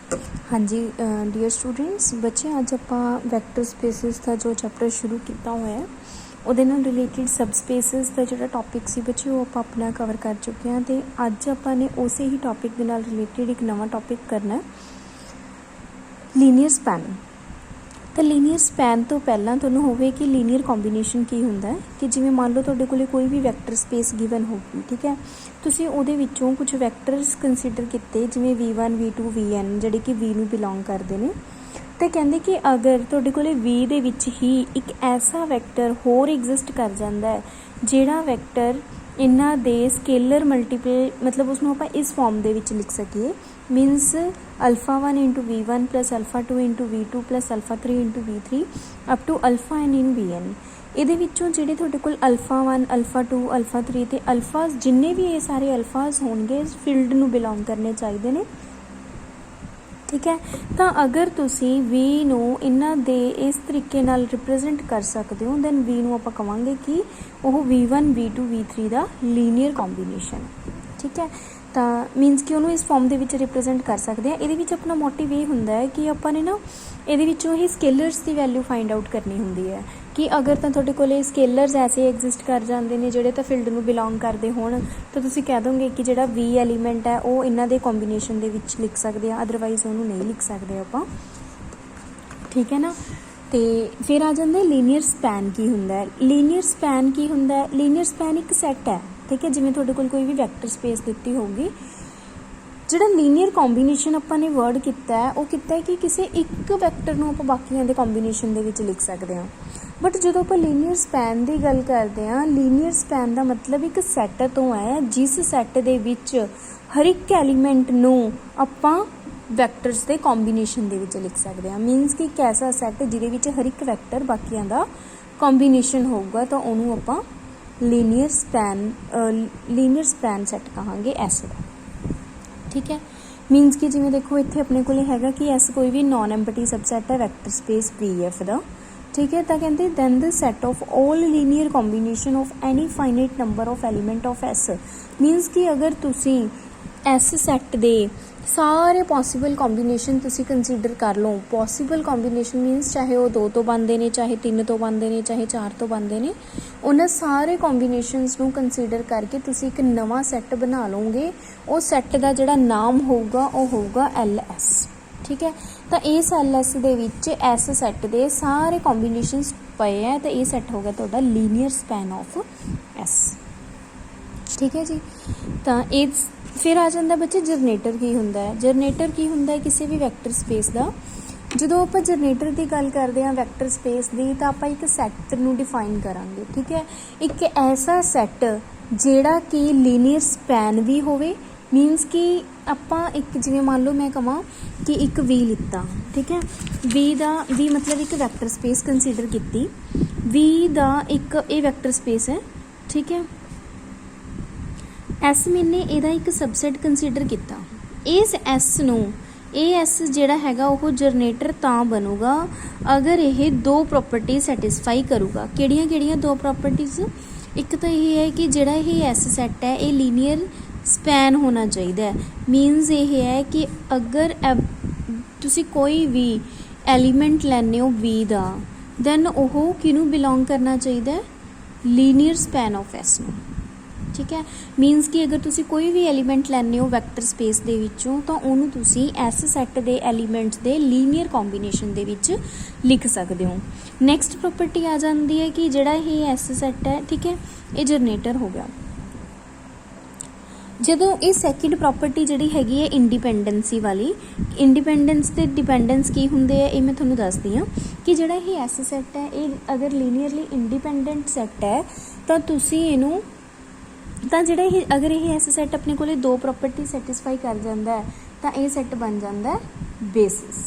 हाँ जी dear students बच्चे अज ਆਪਾਂ ਵੈਕਟਰ ਸਪੇਸਿਸ ਦਾ ਜੋ ਚੈਪਟਰ ਸ਼ੁਰੂ ਕੀਤਾ ਹੋਇਆ ਹੈ ਉਹਦੇ ਨਾਲ ਰਿਲੇਟਡ ਸਬ ਸਪੇਸਿਸ ਦਾ ਜਿਹੜਾ ਟੌਪਿਕ ਸੀ ਬੱਚੇ ਉਹ ਆਪਾਂ ਆਪਣਾ ਕਵਰ ਕਰ ਚੁੱਕੇ ਹਾਂ ਤੇ ਅੱਜ ਆਪਾਂ ਨੇ ਉਸੇ ਹੀ ਟੌਪਿਕ ਦੇ ਨਾਲ ਰਿਲੇਟਡ ਇੱਕ ਨਵਾਂ ਟੌਪਿਕ ਕਰਨਾ ਲੀਨੀਅਰ ਸਪੈਨ। ਤਾਂ ਲੀਨੀਅਰ ਸਪੈਨ ਤੋਂ ਪਹਿਲਾਂ ਤੁਹਾਨੂੰ ਹੋਵੇ ਕਿ ਲੀਨੀਅਰ ਕੰਬੀਨੇਸ਼ਨ ਕੀ ਹੁੰਦਾ ਹੈ ਕਿ ਜਿਵੇਂ ਮੰਨ ਲਓ ਤੁਹਾਡੇ ਕੋਲੇ ਕੋਈ ਵੀ ਵੈਕਟਰ ਸਪੇਸ ਗਿਵਨ ਹੋਊਗੀ, ਠੀਕ ਹੈ, ਤੁਸੀਂ ਉਹਦੇ ਵਿੱਚੋਂ ਕੁਝ ਵੈਕਟਰਸ ਕੰਸੀਡਰ ਕੀਤੇ ਜਿਵੇਂ v1 v2 vn ਜਿਹੜੇ ਕਿ v ਨੂੰ ਬਿਲੋਂਗ ਕਰਦੇ ਨੇ ਤੇ ਕਹਿੰਦੇ ਕਿ ਅਗਰ ਤੁਹਾਡੇ ਕੋਲੇ v ਦੇ ਵਿੱਚ ਹੀ ਇੱਕ ਐਸਾ ਵੈਕਟਰ ਹੋਰ ਐਗਜ਼ਿਸਟ ਕਰ ਜਾਂਦਾ ਹੈ ਜਿਹੜਾ ਵੈਕਟਰ ਇਹਨਾਂ ਦੇ ਸਕੇਲਰ ਮਲਟੀਪਲ ਮਤਲਬ ਉਸਨੂੰ ਆਪਾਂ ਇਸ ਫਾਰਮ ਦੇ ਵਿੱਚ ਲਿਖ ਸਕੀਏ means α1 into v1 plus α2 into v2 plus α3 into v3 up to α n in vn। ਇਹਦੇ ਵਿੱਚੋਂ ਜਿਹੜੇ ਤੁਹਾਡੇ ਕੋਲ α1 α2 α3 ਤੇ ਅਲਫਾਜ਼ ਜਿੰਨੇ ਵੀ ਇਹ ਸਾਰੇ ਅਲਫਾਜ਼ ਹੋਣਗੇ ਇਸ ਫੀਲਡ ਨੂੰ ਬਿਲੋਂਗ ਕਰਨੇ ਚਾਹੀਦੇ ਨੇ, ਠੀਕ ਹੈ। ਤਾਂ ਅਗਰ ਤੁਸੀਂ v ਨੂੰ ਇਹਨਾਂ ਦੇ ਇਸ ਤਰੀਕੇ ਨਾਲ ਰਿਪਰੈਜ਼ੈਂਟ ਕਰ ਸਕਦੇ ਹੋ ਦੈਨ v ਨੂੰ ਆਪਾਂ ਕਹਾਂਗੇ ਕਿ ਉਹ v1 v2 v3 ਦਾ ਲੀਨੀਅਰ ਕੰਬੀਨੇਸ਼ਨ, ਠੀਕ ਹੈ। ਤਾਂ ਮੀਨਸ ਕਿ ਉਹਨੂੰ ਇਸ ਫਾਰਮ ਦੇ ਵਿੱਚ ਰਿਪਰੈਜ਼ੈਂਟ ਕਰ ਸਕਦੇ ਹਾਂ। ਇਹਦੇ ਵਿੱਚ ਆਪਣਾ ਮੋਟਿਵ ਇਹ ਹੁੰਦਾ ਹੈ ਕਿ ਆਪਾਂ ਨੇ ਨਾ ਇਹਦੇ ਵਿੱਚੋਂ ਹੀ ਸਕੇਲਰਸ ਦੀ ਵੈਲਿਊ ਫਾਈਂਡ ਆਊਟ ਕਰਨੀ ਹੁੰਦੀ ਹੈ ਕਿ ਅਗਰ ਤਾਂ ਤੁਹਾਡੇ ਕੋਲੇ ਸਕੇਲਰਸ ਐਸੇ ਐਗਜ਼ਿਸਟ ਕਰ ਜਾਂਦੇ ਨੇ ਜਿਹੜੇ ਤਾਂ ਫੀਲਡ ਨੂੰ ਬਿਲੋਂਗ ਕਰਦੇ ਹੋਣ ਤਾਂ ਤੁਸੀਂ ਕਹਿ ਦੋਗੇ ਕਿ ਜਿਹੜਾ v ਐਲੀਮੈਂਟ ਹੈ ਉਹ ਇਹਨਾਂ ਦੇ ਕੰਬੀਨੇਸ਼ਨ ਦੇ ਵਿੱਚ ਲਿਖ ਸਕਦੇ ਆ, ਅਦਰਵਾਈਜ਼ ਉਹਨੂੰ ਨਹੀਂ ਲਿਖ ਸਕਦੇ ਆਪਾਂ, ਠੀਕ ਹੈ ਨਾ। ਤੇ ਫਿਰ ਆ ਜਾਂਦਾ ਲੀਨੀਅਰ ਸਪੈਨ ਕੀ ਹੁੰਦਾ ਹੈ। ਲੀਨੀਅਰ ਸਪੈਨ ਕੀ ਹੁੰਦਾ ਹੈ? ਲੀਨੀਅਰ ਸਪੈਨ ਇੱਕ ਸੈੱਟ ਹੈ, ਠੀਕ ਹੈ। ਜਿਵੇਂ ਤੁਹਾਡੇ ਕੋਲ ਕੋਈ ਵੀ ਵੈਕਟਰ ਸਪੇਸ ਦਿੱਤੀ ਹੋਊਗੀ, ਜਿਹੜਾ ਲੀਨੀਅਰ ਕੰਬੀਨੇਸ਼ਨ ਆਪਾਂ ਨੇ ਵਰਡ ਕੀਤਾ ਹੈ ਉਹ ਕੀਤਾ ਹੈ ਕਿ ਕਿਸੇ ਇੱਕ ਵੈਕਟਰ ਨੂੰ ਆਪਾਂ ਬਾਕੀਆਂ ਦੇ ਕੰਬੀਨੇਸ਼ਨ ਦੇ ਵਿੱਚ ਲਿਖ ਸਕਦੇ ਹਾਂ। ਬਟ ਜਦੋਂ ਆਪਾਂ ਲੀਨੀਅਰ ਸਪੈਨ ਦੀ ਗੱਲ ਕਰਦੇ ਹਾਂ, ਲੀਨੀਅਰ ਸਪੈਨ ਦਾ ਮਤਲਬ ਇੱਕ ਸੈੱਟ ਤੋਂ ਹੈ ਜਿਸ ਸੈੱਟ ਦੇ ਵਿੱਚ ਹਰ ਇੱਕ ਐਲੀਮੈਂਟ ਨੂੰ ਆਪਾਂ ਵੈਕਟਰਸ ਦੇ ਕੰਬੀਨੇਸ਼ਨ ਦੇ ਵਿੱਚ ਲਿਖ ਸਕਦੇ ਹਾਂ। ਮੀਨਸ ਕਿ ਇੱਕ ਐਸਾ ਸੈੱਟ ਜਿਹਦੇ ਵਿੱਚ ਹਰ ਇੱਕ ਵੈਕਟਰ ਬਾਕੀਆਂ ਦਾ ਕੰਬੀਨੇਸ਼ਨ ਹੋਊਗਾ ਤਾਂ ਉਹਨੂੰ ਆਪਾਂ ਲੀਨੀਅਰ ਸਪੈਨ ਸੈੱਟ ਕਹਾਂਗੇ ਐਸੇ ਦਾ, ਠੀਕ ਹੈ। ਮੀਨਸ ਕਿ ਜਿਵੇਂ ਦੇਖੋ ਇੱਥੇ ਆਪਣੇ ਕੋਲ ਹੈਗਾ ਕਿ ਐਸ ਕੋਈ ਵੀ ਨॉन ਐਮਪਟੀ ਸਬਸੈਟ ਹੈ ਵੈਕਟਰ ਸਪੇਸ VF ਦਾ, ਠੀਕ ਹੈ। ਤਾਂ ਕਹਿੰਦੇ then the set of all linear combination of any finite number of element of S। Means ਕਿ ਅਗਰ ਤੁਸੀਂ S ਸੈੱਟ ਦੇ ਸਾਰੇ ਪੋਸੀਬਲ ਕੰਬੀਨੇਸ਼ਨ ਤੁਸੀਂ ਕੰਸੀਡਰ ਕਰ ਲਓ, ਪੋਸੀਬਲ ਕੰਬੀਨੇਸ਼ਨ ਮੀਨਸ ਚਾਹੇ ਉਹ 2 ਤੋਂ ਬਣਦੇ ਨੇ, ਚਾਹੇ 3 ਤੋਂ ਬਣਦੇ ਨੇ, ਚਾਹੇ 4 ਤੋਂ ਬਣਦੇ ਨੇ, ਉਹਨਾਂ ਸਾਰੇ ਕੰਬੀਨੇਸ਼ਨਸ ਨੂੰ ਕੰਸੀਡਰ ਕਰਕੇ ਤੁਸੀਂ ਇੱਕ ਨਵਾਂ ਸੈੱਟ ਬਣਾ ਲਓਗੇ। ਉਹ ਸੈੱਟ ਦਾ ਜਿਹੜਾ ਨਾਮ ਹੋਊਗਾ ਉਹ ਹੋਊਗਾ LS, ਠੀਕ ਹੈ। ਤਾਂ ਇਸ LS ਦੇ ਵਿੱਚ S ਸੈੱਟ ਦੇ ਸਾਰੇ ਕੰਬੀਨੇਸ਼ਨਸ ਪਏ ਹੈ ਤਾਂ ਇਹ ਸੈੱਟ ਹੋ ਗਿਆ ਤੁਹਾਡਾ ਲੀਨੀਅਰ ਸਪੈਨ ਆਫ S, ਠੀਕ ਹੈ ਜੀ। ਤਾਂ ਇਹ ਫਿਰ ਆ ਜਾਂਦਾ ਬੱਚੇ ਜਰਨੇਟਰ ਕੀ ਹੁੰਦਾ ਹੈ। ਜਰਨੇਟਰ ਕੀ ਹੁੰਦਾ ਹੈ ਕਿਸੇ ਵੀ ਵੈਕਟਰ ਸਪੇਸ ਦਾ। ਜਦੋਂ ਆਪਾਂ ਜਰਨੇਟਰ ਦੀ ਗੱਲ ਕਰਦੇ ਹਾਂ ਵੈਕਟਰ ਸਪੇਸ ਦੀ ਤਾਂ ਆਪਾਂ ਇੱਕ ਸੈੱਟ ਨੂੰ ਡਿਫਾਈਨ ਕਰਾਂਗੇ, ਠੀਕ ਹੈ। ਇੱਕ ਐਸਾ ਸੈੱਟ ਜਿਹੜਾ ਕਿ ਲੀਨੀਅਰ ਸਪੈਨ ਵੀ ਹੋਵੇ, ਮੀਨਸ ਕਿ ਆਪਾਂ ਇੱਕ ਜਿਵੇਂ ਮੰਨ ਲਓ ਮੈਂ ਕਹਾਂ ਕਿ ਇੱਕ v ਲਿੱਤਾ, ਠੀਕ ਹੈ। v ਮਤਲਬ ਇੱਕ ਵੈਕਟਰ ਸਪੇਸ ਕੰਸੀਡਰ ਕੀਤੀ, v ਦਾ ਇੱਕ ਇਹ ਵੈਕਟਰ ਸਪੇਸ ਹੈ, ਠੀਕ ਹੈ। S ਮੈਨੇ ਇਹਦਾ ਇੱਕ ਸਬਸੈਟ ਕੰਸੀਡਰ ਕੀਤਾ। ਇਸ S ਨੂੰ S ਜਿਹੜਾ ਹੈਗਾ ਉਹ ਜਰਨੇਟਰ ਤਾਂ ਬਣੂਗਾ ਅਗਰ ਇਹ ਦੋ ਪ੍ਰੋਪਰਟੀ ਸੈਟਿਸਫਾਈ ਕਰੂਗਾ। ਕਿਹੜੀਆਂ ਦੋ ਪ੍ਰੋਪਰਟੀਜ਼? ਇੱਕ ਤਾਂ ਇਹ ਹੈ ਕਿ ਜਿਹੜਾ ਇਹ S ਸੈੱਟ ਹੈ ਇਹ ਲੀਨੀਅਰ ਸਪੈਨ ਹੋਣਾ ਚਾਹੀਦਾ ਹੈ। ਮੀਨਸ ਇਹ ਹੈ ਕਿ ਅਗਰ ਤੁਸੀਂ ਕੋਈ ਵੀ ਐਲੀਮੈਂਟ ਲੈਂਦੇ ਹੋ v ਦਾ ਦੈਨ ਉਹ ਕਿਹਨੂੰ ਬਿਲੋਂਗ ਕਰਨਾ ਚਾਹੀਦਾ? ਲੀਨੀਅਰ ਸਪੈਨ ਆਫ S ਨੂੰ, ਠੀਕ ਹੈ। ਮੀਨਸ ਕਿ ਅਗਰ ਤੁਸੀਂ ਕੋਈ ਵੀ ਐਲੀਮੈਂਟ ਲੈਂਦੇ ਹੋ ਵੈਕਟਰ ਸਪੇਸ ਦੇ ਵਿੱਚੋਂ ਤਾਂ ਉਹਨੂੰ ਤੁਸੀਂ S ਸੈੱਟ ਦੇ ਐਲੀਮੈਂਟਸ ਦੇ ਲੀਨੀਅਰ ਕੰਬੀਨੇਸ਼ਨ ਦੇ ਵਿੱਚ ਲਿਖ ਸਕਦੇ ਹੋ। ਨੈਕਸਟ ਪ੍ਰੋਪਰਟੀ ਆ ਜਾਂਦੀ ਹੈ ਕਿ ਜਿਹੜਾ ਇਹ S ਸੈੱਟ ਹੈ, ਠੀਕ ਹੈ, ਇਹ ਜਰਨੇਟਰ ਹੋ ਗਿਆ। ਜਦੋਂ ਇਹ ਸੈਕਿੰਡ ਪ੍ਰੋਪਰਟੀ ਜਿਹੜੀ ਹੈਗੀ ਹੈ ਇੰਡੀਪੈਂਡੈਂਸੀ ਵਾਲੀ, ਇੰਡੀਪੈਂਡੈਂਸ ਤੇ ਡਿਪੈਂਡੈਂਸ ਕੀ ਹੁੰਦੇ ਆ ਇਹ ਮੈਂ ਤੁਹਾਨੂੰ ਦੱਸਦੀ ਹਾਂ ਕਿ ਜਿਹੜਾ ਇਹ S ਸੈੱਟ ਹੈ ਇਹ ਅਗਰ ਲੀਨੀਅਰਲੀ ਇੰਡੀਪੈਂਡੈਂਟ ਸੈੱਟ ਹੈ ਤਾਂ ਤੁਸੀਂ ਇਹਨੂੰ ਤਾਂ ਜਿਹੜਾ ਇਹ ਅਗਰ ਇਹ S ਸੈੱਟ ਆਪਣੇ ਕੋਲੇ ਦੋ ਪ੍ਰੋਪਰਟੀ ਸੈਟਿਸਫਾਈ ਕਰ ਜਾਂਦਾ ਹੈ ਤਾਂ ਇਹ ਸੈੱਟ ਬਣ ਜਾਂਦਾ ਹੈ ਬੇਸਿਸ,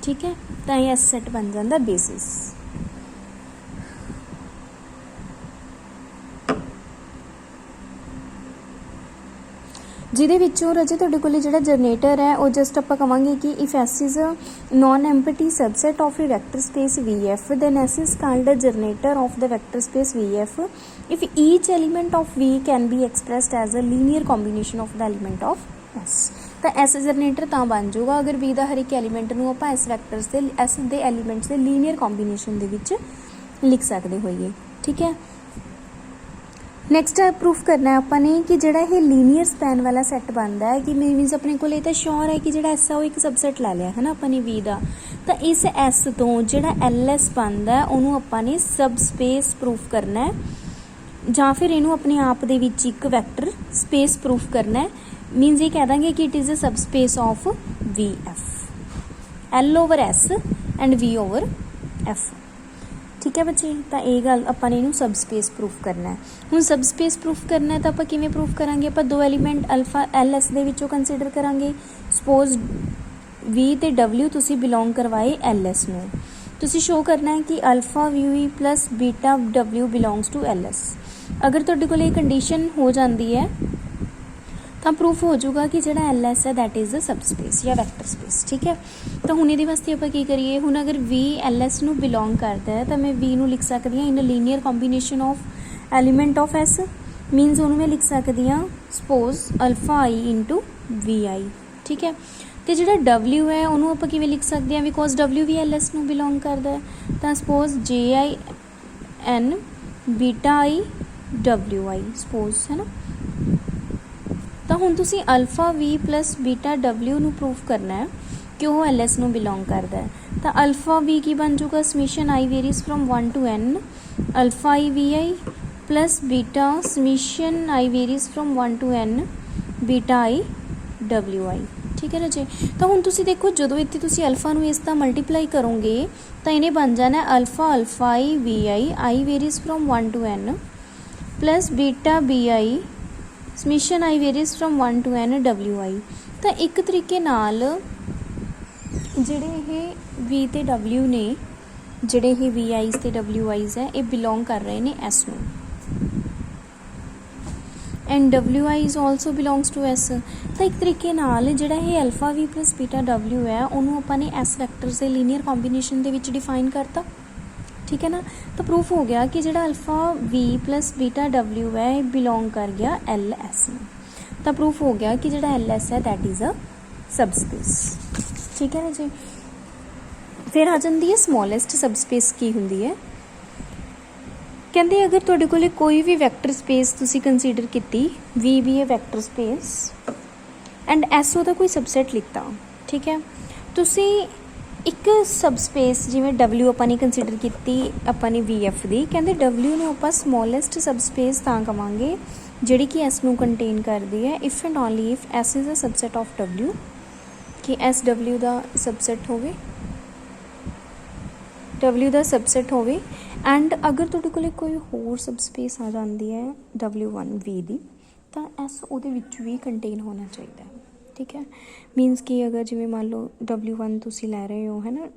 ਠੀਕ ਹੈ। ਤਾਂ ਇਹ S ਸੈੱਟ ਬਣ ਜਾਂਦਾ ਬੇਸਿਸ। ਜਿਹਦੇ ਵਿੱਚੋਂ ਰਾਜੇ ਤੁਹਾਡੇ ਕੋਲ ਜਿਹੜਾ ਜਨਰੇਟਰ ਹੈ ਉਹ ਜਸਟ ਆਪਾਂ ਕਵਾਂਗੇ ਕਿ if S is a non-empty subset of a vector space VF then S is called a generator of the vector space VF if each element of V can be expressed as a linear combination of the element of S। ਤਾਂ S generator ਤਾਂ ਬਣ ਜਾਊਗਾ ਅਗਰ V ਦਾ ਹਰ ਇੱਕ element ਨੂੰ ਆਪਾਂ S vectors ਦੇ S ਦੇ ਐਲੀਮੈਂਟਸ ਦੇ ਲੀਨੀਅਰ ਕੰਬੀਨੇਸ਼ਨ ਦੇ ਵਿੱਚ ਲਿਖ ਸਕਦੇ ਹੋਈਏ। ਠੀਕ ਹੈ, ਨੈਕਸਟ ਪ੍ਰੂਫ ਕਰਨਾ ਹੈ ਆਪਾਂ ਨੇ ਕਿ ਜਿਹੜਾ ਇਹ ਲੀਨੀਅਰ ਸਪੈਨ ਵਾਲਾ ਸੈੱਟ ਬਣਦਾ ਹੈ ਕਿ ਮੀਨਸ ਆਪਣੇ ਕੋਲ ਇਹ ਤਾਂ ਸ਼ੋਰ ਹੈ ਕਿ ਜਿਹੜਾ ਐਸ ਆ ਉਹ ਇੱਕ ਸਬਸੈਟ ਲੈ ਲਿਆ ਹੈ ਨਾ ਆਪਾਂ ਨੇ V ਦਾ, ਤਾਂ ਇਸ ਐਸ ਤੋਂ ਜਿਹੜਾ LS ਬਣਦਾ ਉਹਨੂੰ ਆਪਾਂ ਨੇ ਸਬ ਸਪੇਸ ਪ੍ਰੂਫ ਕਰਨਾ ਹੈ ਜਾਂ ਫਿਰ ਇਹਨੂੰ ਆਪਣੇ ਆਪ ਦੇ ਵਿੱਚ ਇੱਕ ਵੈਕਟਰ ਸਪੇਸ ਪ੍ਰੂਫ ਕਰਨਾ ਹੈ। ਮੀਨਸ ਇਹ ਕਹਿ ਦਾਂਗੇ ਕਿ it is a subspace of VF, L over S and V over F। ਠੀਕ ਹੈ ਬੱਚੇ, ਤਾਂ ਇਹ ਗੱਲ ਆਪਾਂ ਨੇ ਇਹਨੂੰ ਸਬ ਸਪੇਸ ਪ੍ਰੂਫ ਕਰਨਾ ਹੈ। ਹੁਣ ਸਬ ਸਪੇਸ ਪ੍ਰੂਫ ਕਰਨਾ ਹੈ ਤਾਂ ਆਪਾਂ ਕਿਵੇਂ ਪ੍ਰੂਫ ਕਰਾਂਗੇ? ਆਪਾਂ ਦੋ ਐਲੀਮੈਂਟ ਅਲਫਾ LS ਦੇ ਵਿੱਚੋਂ ਕੰਸੀਡਰ ਕਰਾਂਗੇ। ਸਪੋਜ਼ V ਤੇ W ਤੁਸੀਂ ਬਿਲੋਂਗ ਕਰਵਾਏ LS ਨੂੰ, ਤੁਸੀਂ ਸ਼ੋਅ ਕਰਨਾ ਹੈ ਕਿ alpha VV plus beta W belongs to LS। ਅਗਰ ਤੁਹਾਡੇ ਕੋਲ ਇਹ ਕੰਡੀਸ਼ਨ ਹੋ ਜਾਂਦੀ ਹੈ ਤਾਂ ਪ੍ਰੂਫ ਹੋ ਜਾਊਗਾ ਕਿ ਜਿਹੜਾ LS ਹੈ that is a subspace ਜਾਂ ਵੈਕਟਰ ਸਪੇਸ। ਠੀਕ ਹੈ, ਤਾਂ ਹੁਣ ਇਹਦੇ ਵਾਸਤੇ ਆਪਾਂ ਕੀ ਕਰੀਏ? ਹੁਣ ਅਗਰ V LS ਨੂੰ ਬਿਲੋਂਗ ਕਰਦਾ ਹੈ ਤਾਂ ਮੈਂ V ਨੂੰ ਲਿਖ ਸਕਦੀ ਹਾਂ in a linear combination of element of S। Means ਉਹਨੂੰ ਮੈਂ ਲਿਖ ਸਕਦੀ ਹਾਂ suppose alpha I into VI। ਠੀਕ ਹੈ, ਅਤੇ ਜਿਹੜਾ W ਹੈ ਉਹਨੂੰ ਆਪਾਂ ਕਿਵੇਂ ਲਿਖ ਸਕਦੇ ਹਾਂ? ਬਿਕੋਜ਼ W ਵੀ LS ਨੂੰ ਬਿਲੋਂਗ ਕਰਦਾ ਹੈ, ਤਾਂ suppose JIN beta I WI suppose, ਹੈ ਨਾ। ਤਾਂ ਹੁਣ ਤੁਸੀਂ alpha V plus beta W ਨੂੰ ਪ੍ਰੂਫ ਕਰਨਾ ਹੈ ਕਿ ਉਹ LS ਨੂੰ ਬਿਲੋਂਗ ਕਰਦਾ ਹੈ। ਤਾਂ ਅਲਫਾ V ਕੀ ਬਣ ਜਾਊਗਾ? Summation I varies from 1 to N ਅਲਫਾ I VI plus beta summation I varies from 1 to N beta I WI। ਠੀਕ ਹੈ ਨਾ ਜੀ, ਤਾਂ ਹੁਣ ਤੁਸੀਂ ਦੇਖੋ ਜਦੋਂ ਇੱਥੇ ਤੁਸੀਂ ਅਲਫਾ ਨੂੰ ਇਸ ਦਾ ਮਲਟੀਪਲਾਈ ਕਰੋਗੇ ਤਾਂ ਇਹਨੇ ਬਣ ਜਾਣਾ alpha I VI I varies from 1 to N plus beta BI summation I varies from 1 to N WI। ਤਾਂ ਇੱਕ ਤਰੀਕੇ ਨਾਲ ਜਿਹੜੇ ਇਹ V ਤੇ W ਨੇ, ਜਿਹੜੇ ਇਹ VIs ਤੇ WIs ਹੈ, ਇਹ ਬਿਲੋਂਗ ਕਰ ਰਹੇ ਨੇ S ਨੂੰ and WI is also belongs to S। ਤਾਂ ਇੱਕ ਤਰੀਕੇ ਨਾਲ ਜਿਹੜਾ ਇਹ alpha V plus beta W ਹੈ ਉਹਨੂੰ ਆਪਾਂ ਨੇ S ਵੈਕਟਰਸ ਦੇ ਲੀਨੀਅਰ ਕੰਬੀਨੇਸ਼ਨ ਦੇ ਵਿੱਚ ਡਿਫਾਈਨ ਕਰਤਾ। ਠੀਕ ਹੈ ਨਾ, ਤਾਂ ਪ੍ਰੂਫ ਹੋ ਗਿਆ ਕਿ ਜਿਹੜਾ alpha V plus beta W ਹੈ ਇਹ ਬਿਲੋਂਗ ਕਰ ਗਿਆ LS ਨੂੰ। ਤਾਂ ਪ੍ਰੂਫ ਹੋ ਗਿਆ ਕਿ ਜਿਹੜਾ LS ਹੈ that is a subspace. ਠੀਕ ਹੈ ਨਾ ਜੀ, ਫਿਰ ਆ ਜਾਂਦੀ ਹੈ ਸਮੋਲੈਸਟ ਸਬ ਸਪੇਸ ਕੀ ਹੁੰਦੀ ਹੈ। ਕਹਿੰਦੇ ਅਗਰ ਤੁਹਾਡੇ ਕੋਲ ਕੋਈ ਵੀ ਵੈਕਟਰ ਸਪੇਸ ਤੁਸੀਂ ਕੰਸੀਡਰ ਕੀਤੀ, V ਵੀ ਹੈ ਵੈਕਟਰ ਸਪੇਸ ਐਂਡ S ਉਹਦਾ ਕੋਈ ਸਬਸੈਟ ਲਿੱਤਾ। ਠੀਕ ਹੈ, ਤੁਸੀਂ ਇੱਕ ਸਬ ਸਪੇਸ ਜਿਵੇਂ W ਆਪਾਂ ਨੇ ਕੰਸੀਡਰ ਕੀਤੀ ਆਪਾਂ ਨੇ VF ਦੀ, ਕਹਿੰਦੇ W ਨੂੰ ਆਪਾਂ ਸਮੋਲੈਸਟ ਸਬ ਸਪੇਸ ਤਾਂ ਕਵਾਂਗੇ ਜਿਹੜੀ ਕਿ S ਨੂੰ ਕੰਟੇਨ ਕਰਦੀ ਹੈ if and only if S is a subset of W, ਕਿ S W ਦਾ ਸਬਸੈਟ ਹੋਵੇ, W ਦਾ ਸਬਸੈਟ ਹੋਵੇ। ਐਂਡ ਅਗਰ ਤੁਹਾਡੇ ਕੋਲ ਕੋਈ ਹੋਰ ਸਬ ਸਪੇਸ ਆ ਜਾਂਦੀ ਹੈ W1 V ਦੀ, ਤਾਂ S ਉਹਦੇ ਵਿੱਚ ਵੀ ਕੰਟੇਨ ਹੋਣਾ ਚਾਹੀਦਾ ਹੈ। ਠੀਕ ਹੈ, ਮੀਨਸ ਕਿ ਅਗਰ ਜਿਵੇਂ ਮੰਨ ਲਓ W1 ਤੁਸੀਂ ਲੈ ਰਹੇ ਹੋ, ਹੈ ਨਾ,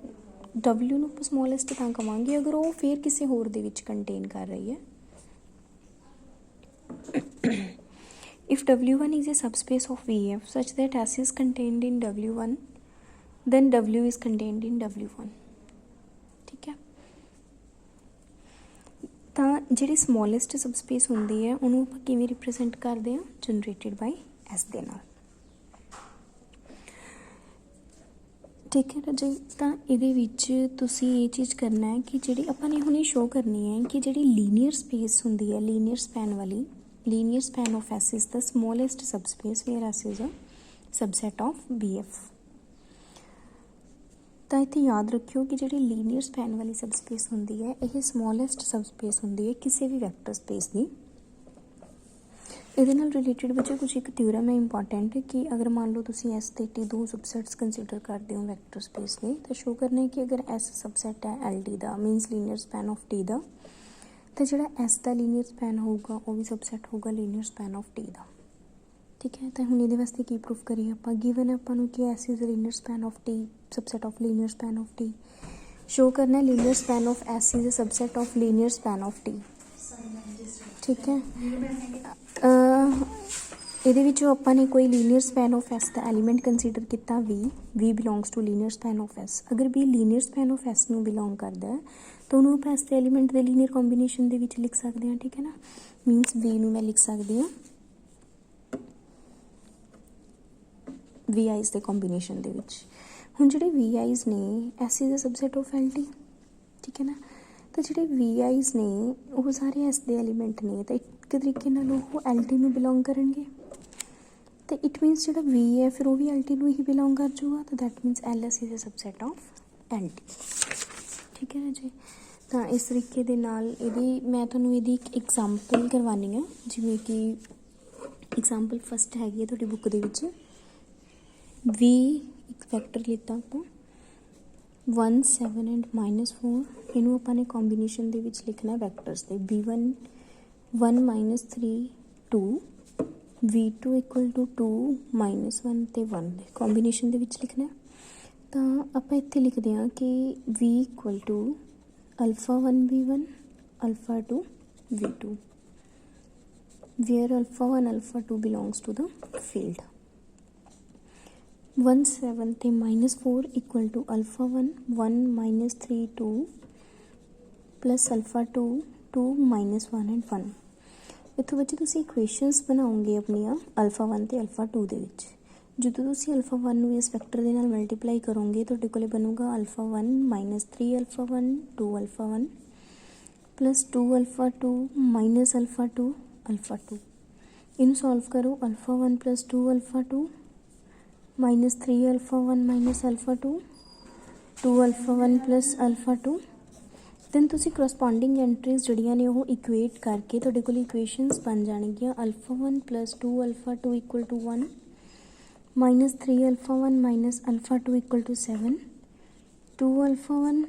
W ਨੂੰ ਸਮੋਲੈਸਟ ਤਾਂ ਕਵਾਂਗੇ ਅਗਰ ਉਹ ਫਿਰ ਕਿਸੇ ਹੋਰ ਦੇ ਵਿੱਚ ਕੰਟੇਨ ਕਰ ਰਹੀ ਹੈ। If W1 is a subspace of VF such that S is contained in W1, then W is contained in W1। ਠੀਕ ਹੈ, ਤਾਂ ਜਿਹੜੀ ਸਮੋਲੈਸਟ ਸਬ ਸਪੇਸ ਹੁੰਦੀ ਹੈ ਉਹਨੂੰ ਆਪਾਂ ਕਿਵੇਂ ਰਿਪਰੈਜ਼ੈਂਟ ਕਰਦੇ ਹਾਂ? ਜਨਰੇਟਿਡ ਬਾਈ S ਦੇ ਨਾਲ। ਠੀਕ ਹੈ ਰਾਜੇ, ਤਾਂ ਇਹਦੇ ਵਿੱਚ ਤੁਸੀਂ ਇਹ ਚੀਜ਼ ਕਰਨਾ ਹੈ ਕਿ ਜਿਹੜੀ ਆਪਾਂ ਨੇ ਹੁਣ ਇਹ ਸ਼ੋਅ ਕਰਨੀ ਹੈ ਕਿ ਜਿਹੜੀ ਲੀਨੀਅਰ ਸਪੇਸ ਹੁੰਦੀ ਹੈ, ਲੀਨੀਅਰ ਸਪੈਨ ਵਾਲੀ, linear span of S is the smallest subspace where S is a subset of BF। ਤਾਂ ਇੱਥੇ ਯਾਦ ਰੱਖਿਓ ਕਿ ਜਿਹੜੀ ਲੀਨੀਅਰ ਸਪੈਨ ਵਾਲੀ ਸਬ ਸਪੇਸ ਹੁੰਦੀ ਹੈ ਇਹ ਸਮੋਲੈਸਟ ਸਬ ਸਪੇਸ ਹੁੰਦੀ ਹੈ ਕਿਸੇ ਵੀ ਵੈਕਟਰ ਸਪੇਸ ਦੀ। ਇਹਦੇ ਨਾਲ ਰਿਲੇਟਡ ਬੱਚੇ ਕੁਝ ਇੱਕ ਥਿਊਰਮ ਹੈ ਇੰਪੋਰਟੈਂਟ ਕਿ ਅਗਰ ਮੰਨ ਲਓ ਤੁਸੀਂ S ਤੇ T ਦੋ ਸਬਸੈਟਸ ਕੰਸੀਡਰ ਕਰਦੇ ਹੋ ਵੈਕਟਰ ਸਪੇਸ ਦੇ, ਤਾਂ ਸ਼ੋ ਕਰਨਾ ਹੈ ਕਿ ਅਗਰ S ਸਬਸੈਟ ਹੈ LT the, means linear span of T ਦਾ, ਤਾਂ ਜਿਹੜਾ S ਦਾ ਲੀਨੀਅਰ ਸਪੈਨ ਹੋਊਗਾ ਉਹ ਵੀ ਸਬਸੈਟ ਹੋਊਗਾ ਲੀਨੀਅਰ ਸਪੈਨ ਆਫ T ਦਾ। ਠੀਕ ਹੈ, ਤਾਂ ਹੁਣ ਇਹਦੇ ਵਾਸਤੇ ਕੀ ਪ੍ਰੂਫ ਕਰੀਏ ਆਪਾਂ? ਗਿਵਨ ਆਪਾਂ ਨੂੰ ਕਿ S is linear span of T, subset of linear span of T। Show ਕਰਨਾ linear span of S is a subset of linear span of T। ਠੀਕ ਹੈ, ਇਹਦੇ ਵਿੱਚੋਂ ਆਪਾਂ ਨੇ ਕੋਈ ਲੀਨੀਅਰ ਸਪੈਨ ਆਫ ਐਸ ਦਾ ਐਲੀਮੈਂਟ ਕੰਸੀਡਰ ਕੀਤਾ V belongs to linear span of S. ਅਗਰ B linear span of S ਨੂੰ ਬਿਲੋਂਗ ਕਰਦਾ ਹੈ ਤਾਂ ਉਹਨੂੰ ਆਪਾਂ ਐਸ ਦੇ ਐਲੀਮੈਂਟ ਦੇ ਲੀਨੀਅਰ ਕੰਬੀਨੇਸ਼ਨ ਦੇ ਵਿੱਚ ਲਿਖ ਸਕਦੇ ਹਾਂ, ਠੀਕ ਹੈ ਨਾ। ਮੀਨਸ V ਨੂੰ ਮੈਂ ਲਿਖ ਸਕਦੀ ਹਾਂ VI's ਦੇ ਕੰਬੀਨੇਸ਼ਨ ਦੇ ਵਿੱਚ। ਹੁਣ ਜਿਹੜੇ VI's ਨੇ S is a subset of LT, ਠੀਕ ਹੈ ਨਾ। ਤਾਂ ਜਿਹੜੇ VI's ਨੇ ਉਹ ਸਾਰੇ S ਦੇ ਐਲੀਮੈਂਟ ਨੇ, ਤਾਂ ਇੱਕ ਤਰੀਕੇ ਨਾਲ ਉਹ LT ਨੂੰ ਬਿਲੋਂਗ ਕਰਨਗੇ। ਤੇ ਇਟ ਮੀਨਸ ਜਿਹੜਾ V ਹੈ ਫਿਰ ਉਹ ਵੀ LT ਨੂੰ ਹੀ ਬਿਲੋਂਗ ਕਰ ਜੂਗਾ, ਤਾਂ that means LS is a subset of LT, ਠੀਕ ਹੈ ਨਾ ਜੀ। ਤਾਂ ਇਸ ਤਰੀਕੇ ਦੇ ਨਾਲ ਮੈਂ ਤੁਹਾਨੂੰ ਇਹਦੀ ਇੱਕ ਐਗਜ਼ਾਮਪਲ ਕਰਵਾਉਣੀ ਹੈ। ਜਿਵੇਂ ਕਿ ਐਗਜ਼ਾਮਪਲ ਫਸਟ ਹੈਗੀ ਹੈ ਤੁਹਾਡੀ ਬੁੱਕ ਦੇ ਵਿੱਚ। V ਇੱਕ ਵੈਕਟਰ ਲਿੱਤਾ ਆਪਾਂ 1 7 ਐਂਡ -4, ਇਹਨੂੰ ਆਪਾਂ ਨੇ ਕੰਬੀਨੇਸ਼ਨ ਦੇ ਵਿੱਚ ਲਿਖਣਾ ਵੈਕਟਰਸ ਦੇ V1 1 -3 2, V2 ਇਕੁਅਲ ਟੂ 2 -1 ਤੇ 1 ਦੇ ਕੰਬੀਨੇਸ਼ਨ ਦੇ ਵਿੱਚ ਲਿਖਣਾ। ਤਾਂ ਆਪਾਂ ਇੱਥੇ ਲਿਖਦੇ ਹਾਂ ਕਿ V equal to α1 V1 α2 V2 where α1 α2 belongs to the field। 1 7 ਤੇ -4 ਇਕੁਅਲ ਟੂ α1 1 -3 2 ਪਲੱਸ α2 2 -1 ਐਂਡ 1। ਇੱਥੋਂ ਬੱਚੇ ਤੁਸੀਂ ਇਕੁਏਸ਼ਨਸ ਬਣਾਓਗੇ ਆਪਣੀਆਂ α1 ਤੇ α2 ਦੇ ਵਿੱਚ। ਜਦੋਂ ਤੁਸੀਂ α1 ਨੂੰ ਇਸ ਵੈਕਟਰ ਦੇ ਨਾਲ ਮਲਟੀਪਲਾਈ ਕਰੋਗੇ ਤੁਹਾਡੇ ਕੋਲ ਬਣੂਗਾ α1 -3 α1 2 α1 ਪਲੱਸ 2 α2 -α2 α2। ਇਹਨੂੰ ਸੋਲਵ ਕਰੋ α1 ਪਲੱਸ 2 α2 -3 α1 -α2 2 α1 ਪਲੱਸ α2। ਦੈਨ ਤੁਸੀਂ ਕਰਸਪੋਂਡਿੰਗ ਐਂਟਰੀਜ਼ ਜਿਹੜੀਆਂ ਨੇ ਉਹ ਇਕੁਏਟ ਕਰਕੇ ਤੁਹਾਡੇ ਕੋਲ ਇਕੁਏਸ਼ਨਸ ਬਣ ਜਾਣਗੀਆਂ α1 plus 2 α2 equal to 1 -3 α1 -α2 equal to 7 2 α1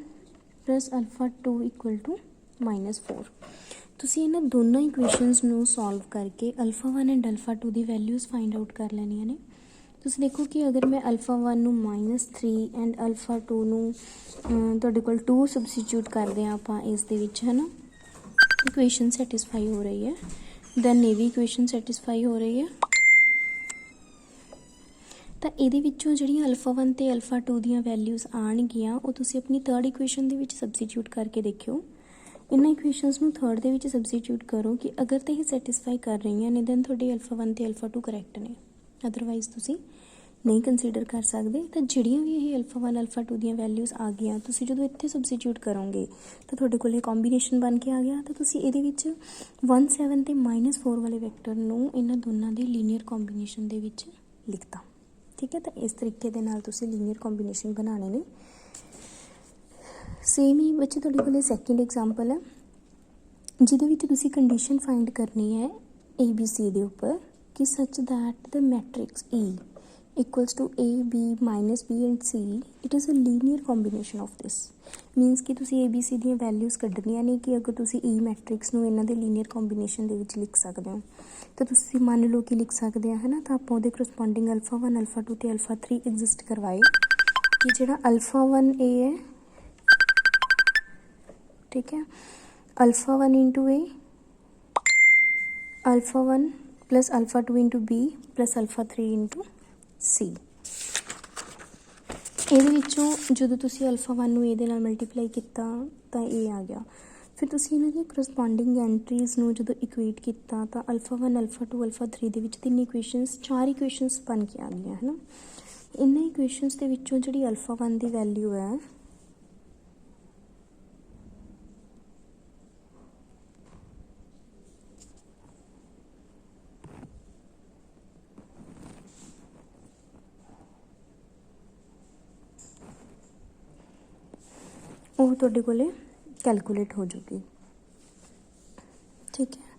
plus α2 equal to -4। ਤੁਸੀਂ ਇਹਨਾਂ ਦੋਨਾਂ ਇਕੁਏਸ਼ਨਸ ਨੂੰ ਸੋਲਵ ਕਰਕੇ α1 ਐਂਡ α2 ਦੀ ਵੈਲਿਊਜ਼ ਫਾਈਂਡ ਆਊਟ ਕਰ ਲੈਣੀਆਂ ਨੇ। ਤੁਸੀਂ ਦੇਖੋ ਕਿ ਅਗਰ ਮੈਂ α1 ਨੂੰ -3 ਐਂਡ α2 ਨੂੰ ਤੁਹਾਡੇ ਕੋਲ 2 ਸਬਸਟੀਟਿਊਟ ਕਰਦੇ ਹਾਂ ਆਪਾਂ ਇਸ ਦੇ ਵਿੱਚ, ਹੈ ਨਾ। ਇਕੁਏਸ਼ਨ ਸੈਟਿਸਫਾਈ ਹੋ ਰਹੀ ਹੈ, ਦੈਨ ਇਹ ਵੀ ਇਕੁਏਸ਼ਨ ਸੈਟਿਸਫਾਈ ਹੋ ਰਹੀ ਹੈ। ਤਾਂ ਇਹਦੇ ਵਿੱਚੋਂ ਜਿਹੜੀਆਂ α1 ਤੇ α2 ਦੀਆਂ ਵੈਲਿਊਜ਼ ਆਉਣਗੀਆਂ ਉਹ ਤੁਸੀਂ ਆਪਣੀ ਥਰਡ ਇਕੁਏਸ਼ਨ ਦੇ ਵਿੱਚ ਸਬਸਟੀਟਿਊਟ ਕਰਕੇ ਦੇਖਿਓ। ਇਹਨਾਂ ਇਕੁਏਸ਼ਨਸ ਨੂੰ ਥਰਡ ਦੇ ਵਿੱਚ ਸਬਸਟੀਟਿਊਟ ਕਰੋ ਕਿ ਅਗਰ ਤਾਂ ਇਹ ਸੈਟਿਸਫਾਈ ਕਰ ਰਹੀਆਂ ਨੇ ਦੈਨ ਤੁਹਾਡੇ α1 ਤੇ α2 ਕਰੈਕਟ ਨੇ, ਅਦਰਵਾਈਜ਼ ਤੁਸੀਂ ਨਹੀਂ ਕੰਸੀਡਰ ਕਰ ਸਕਦੇ। ਤਾਂ ਜਿਹੜੀਆਂ ਵੀ ਇਹ α1 α2 ਦੀਆਂ ਵੈਲਿਊਜ਼ ਆ ਗਈਆਂ ਤੁਸੀਂ ਜਦੋਂ ਇੱਥੇ ਸਬਸਟੀਟਿਊਟ ਕਰੋਗੇ ਤਾਂ ਤੁਹਾਡੇ ਕੋਲ ਇਹ ਕੰਬੀਨੇਸ਼ਨ ਬਣ ਕੇ ਆ ਗਿਆ। ਤਾਂ ਤੁਸੀਂ ਇਹਦੇ ਵਿੱਚ 1 7 ਤੇ -4 ਵਾਲੇ ਵੈਕਟਰ ਨੂੰ ਇਹਨਾਂ ਦੋਨਾਂ ਦੇ ਲੀਨੀਅਰ ਕੰਬੀਨੇਸ਼ਨ ਦੇ ਵਿੱਚ ਲਿਖਤਾ, ਠੀਕ ਹੈ। ਤਾਂ ਇਸ ਤਰੀਕੇ ਦੇ ਨਾਲ ਤੁਸੀਂ ਲੀਨੀਅਰ ਕੰਬੀਨੇਸ਼ਨ ਬਣਾਉਣੇ ਨੇ। ਸੇਮ ਹੀ ਬੱਚੇ ਤੁਹਾਡੇ ਕੋਲ ਸੈਕਿੰਡ ਐਗਜ਼ਾਮਪਲ ਹੈ ਜਿਹਦੇ ਵਿੱਚ ਤੁਸੀਂ ਕੰਡੀਸ਼ਨ ਫਾਈਂਡ ਕਰਨੀ ਹੈ ABC ਦੇ ਉੱਪਰ ਕਿ ਸੱਚ that the matrix E equals to A, B, minus B and C, it is a linear combination of this। Means ਕਿ ਤੁਸੀਂ ABC ਦੀਆਂ ਵੈਲਿਊਜ਼ ਕੱਢਣੀਆਂ ਨੇ ਕਿ ਅਗਰ ਤੁਸੀਂ E ਮੈਟ੍ਰਿਕਸ ਨੂੰ ਇਹਨਾਂ ਦੇ ਲੀਨੀਅਰ ਕੰਬੀਨੇਸ਼ਨ ਦੇ ਵਿੱਚ ਲਿਖ ਸਕਦੇ ਹੋ ਤਾਂ ਤੁਸੀਂ ਮੰਨ ਲਓ ਕਿ ਲਿਖ ਸਕਦੇ ਆ, ਹੈ ਨਾ। ਤਾਂ ਆਪਾਂ ਉਹਦੇ ਕਰਸਪੋਂਡਿੰਗ α1 α2 ਤੇ α3 ਐਗਜ਼ਿਸਟ ਕਰਵਾਏ ਕਿ ਜਿਹੜਾ α1 A ਹੈ, ਠੀਕ ਹੈ, α1 into A α1 plus α2 into B plus α3 into C। ਇਹਦੇ ਵਿੱਚੋਂ ਜਦੋਂ ਤੁਸੀਂ α1 ਨੂੰ ਇਹਦੇ ਨਾਲ ਮਲਟੀਪਲਾਈ ਕੀਤਾ ਤਾਂ ਇਹ ਆ ਗਿਆ। ਫਿਰ ਤੁਸੀਂ ਇਹਨਾਂ ਦੀਆਂ ਕਰਸਪੋਂਡਿੰਗ ਐਂਟਰੀਜ਼ ਨੂੰ ਜਦੋਂ ਇਕੁਏਟ ਕੀਤਾ ਤਾਂ α1 α2 α3 ਦੇ ਵਿੱਚ 3 ਇਕੁਏਸ਼ਨਸ 4 ਇਕੁਏਸ਼ਨਸ ਬਣ ਕੇ ਆ ਗਈਆਂ, ਹੈ ਨਾ। ਇਹਨਾਂ ਇਕੁਏਸ਼ਨਸ ਦੇ ਵਿੱਚੋਂ ਜਿਹੜੀ α1 ਦੀ ਵੈਲਿਊ ਹੈ ਉਹ ਤੁਹਾਡੇ ਕੋਲੇ ਕੈਲਕੂਲੇਟ ਹੋ ਜੂਗੀ, ਠੀਕ ਹੈ।